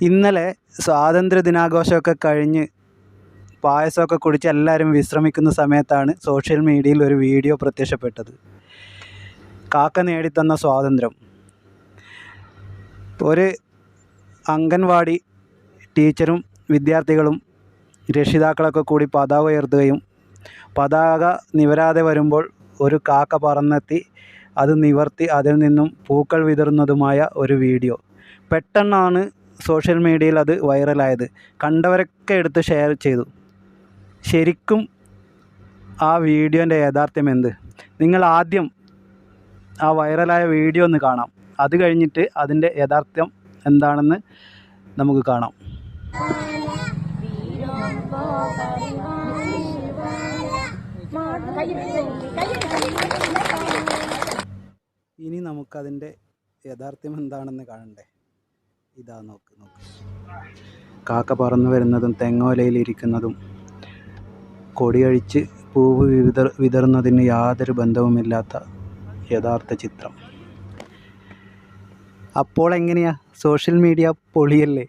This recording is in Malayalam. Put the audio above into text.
ഇന്നലെ സ്വാതന്ത്ര്യ ദിനാഘോഷമൊക്കെ കഴിഞ്ഞ് പായസമൊക്കെ കുടിച്ച് എല്ലാവരും വിശ്രമിക്കുന്ന സമയത്താണ് സോഷ്യൽ മീഡിയയിൽ ഒരു വീഡിയോ പ്രത്യക്ഷപ്പെട്ടത്. കാക്ക നേടിത്തന്ന സ്വാതന്ത്ര്യം. ഒരു അംഗൻവാടി ടീച്ചറും വിദ്യാർത്ഥികളും രക്ഷിതാക്കളൊക്കെ കൂടി പതാക ഉയർത്തുകയും പതാക നിവരാതെ വരുമ്പോൾ ഒരു കാക്ക പറന്നെത്തി അത് നിവർത്തി അതിൽ നിന്നും പൂക്കൾ വിതറുന്നതുമായ ഒരു വീഡിയോ. പെട്ടെന്നാണ് സോഷ്യൽ മീഡിയയിൽ അത് വൈറലായത്. കണ്ടവരൊക്കെ എടുത്ത് ഷെയർ ചെയ്തു. ശരിക്കും ആ വീഡിയോൻ്റെ യാഥാർത്ഥ്യം എന്ത്? നിങ്ങൾ ആദ്യം ആ വൈറലായ വീഡിയോ ഒന്ന് കാണാം. അത് കഴിഞ്ഞിട്ട് അതിൻ്റെ യാഥാർത്ഥ്യം എന്താണെന്ന് നമുക്ക് കാണാം. ഇനി നമുക്കതിൻ്റെ യാഥാർത്ഥ്യം എന്താണെന്ന് കാണണ്ടേ? ഇതാ നോക്ക്. കാക്ക പറന്നു വരുന്നതും തെങ്ങോലയിലിരിക്കുന്നതും കൊടിയഴിച്ച് പൂവ് വിതറുന്നതിന് യാതൊരു ബന്ധവുമില്ലാത്ത യഥാർത്ഥ ചിത്രം. അപ്പോൾ എങ്ങനെയാ? സോഷ്യൽ മീഡിയ പൊളിയല്ലേ?